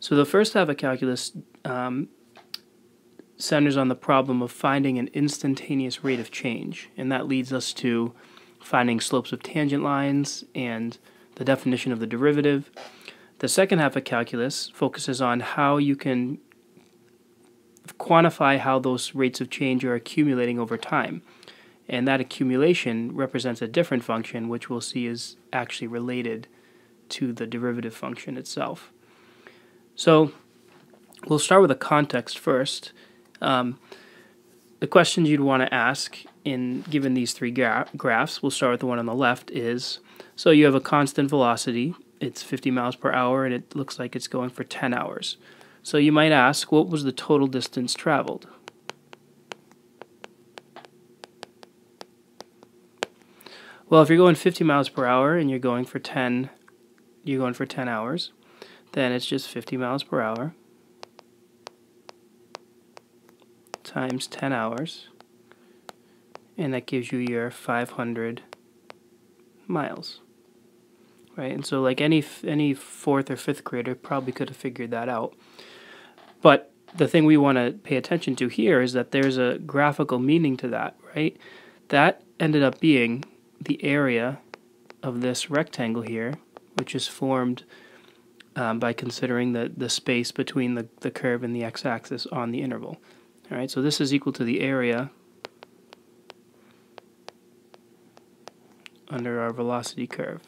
So the first half of calculus centers on the problem of finding an instantaneous rate of change, and that leads us to finding slopes of tangent lines and the definition of the derivative. The second half of calculus focuses on how you can quantify how those rates of change are accumulating over time, and that accumulation represents a different function, which we'll see is actually related to the derivative function itself. So we'll start with a context first. The questions you'd want to ask given these three graphs, we'll start with the one on the left, is, so you have a constant velocity, it's 50 miles per hour, and it looks like it's going for 10 hours. So you might ask, what was the total distance traveled? Well, if you're going 50 miles per hour and you're going for 10 hours, then it's just 50 miles per hour times 10 hours, and that gives you your 500 miles, right? And so like any fourth or fifth grader probably could have figured that out. But the thing we want to pay attention to here is that there's a graphical meaning to that, right? That ended up being the area of this rectangle here, which is formed by considering the space between the curve and the x-axis on the interval. All right, so this is equal to the area under our velocity curve.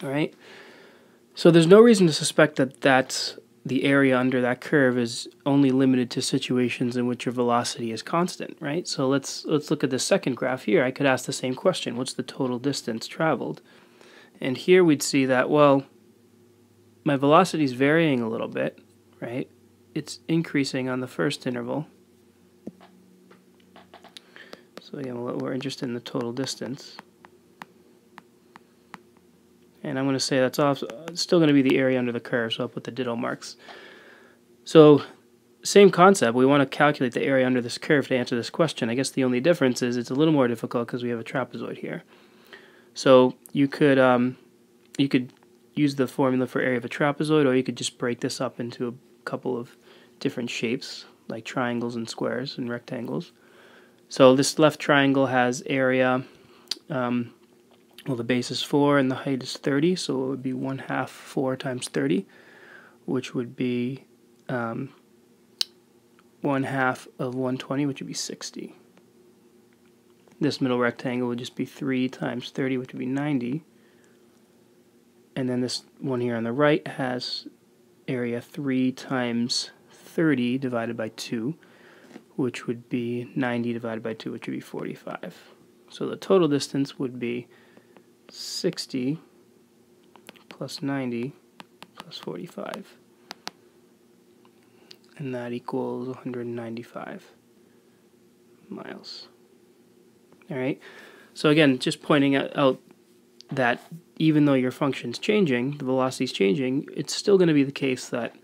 All right, so there's no reason to suspect that the area under that curve is only limited to situations in which your velocity is constant, right? So let's look at the second graph here. I could ask the same question: what's the total distance traveled? And here we'd see that, well, my velocity is varying a little bit, right? It's increasing on the first interval. So again, we're interested in the total distance. And I'm going to say that's still going to be the area under the curve, so I'll put the ditto marks. So same concept, we want to calculate the area under this curve to answer this question. I guess the only difference is it's a little more difficult because we have a trapezoid here. So you could use the formula for area of a trapezoid, or you could just break this up into a couple of different shapes, like triangles and squares and rectangles. So this left triangle has area, well, the base is 4 and the height is 30, so it would be 1/2 4 times 30, which would be 1/2 of 120, which would be 60. This middle rectangle would just be 3 times 30, which would be 90. And then this one here on the right has area 3 times 30 divided by 2, which would be 90 divided by 2, which would be 45. So the total distance would be 60 plus 90 plus 45. And that equals 195 miles. All right. So again, just pointing out that even though your function's changing, the velocity's changing, it's still going to be the case that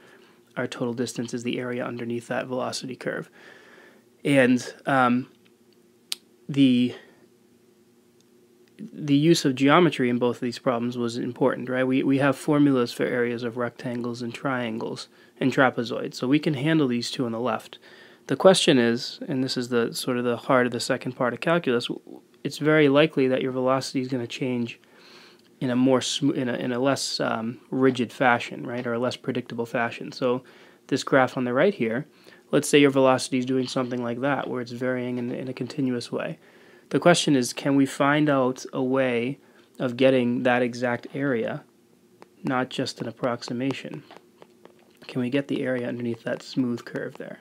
our total distance is the area underneath that velocity curve. And the use of geometry in both of these problems was important, right? We have formulas for areas of rectangles and triangles and trapezoids, so we can handle these two on the left. The question is, and this is the sort of the heart of the second part of calculus, it's very likely that your velocity is going to change in a more in a less rigid fashion, right, or a less predictable fashion. So this graph on the right here, let's say your velocity is doing something like that, where it's varying in a continuous way. The question is, can we find out a way of getting that exact area, not just an approximation? Can we get the area underneath that smooth curve there?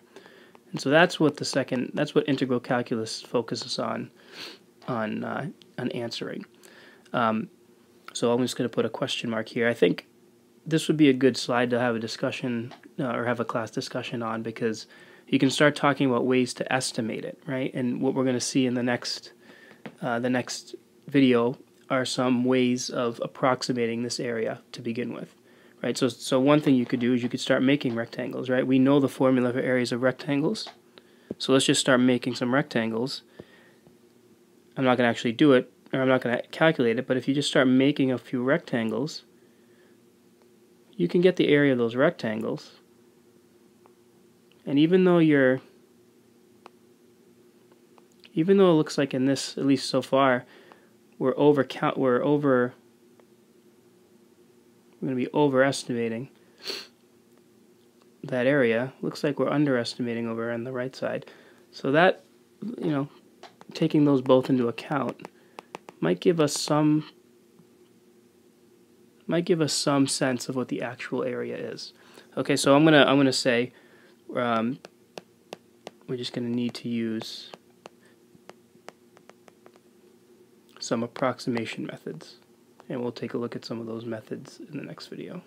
And so that's what that's what integral calculus focuses on answering. So I'm just going to put a question mark here. I think this would be a good slide to have a discussion or have a class discussion on, because you can start talking about ways to estimate it, right? And what we're going to see in the next video are some ways of approximating this area to begin with, right? So one thing you could do is you could start making rectangles, right? We know the formula for areas of rectangles, so let's just start making some rectangles. I'm not going to actually do it or I'm not going to calculate it, but if you just start making a few rectangles, you can get the area of those rectangles. And even though it looks like in this, at least so far, we're going to be overestimating that area. Looks like we're underestimating over on the right side. So that, taking those both into account might give us some sense of what the actual area is. Okay, so I'm gonna say we're just gonna need to use some approximation methods, and we'll take a look at some of those methods in the next video.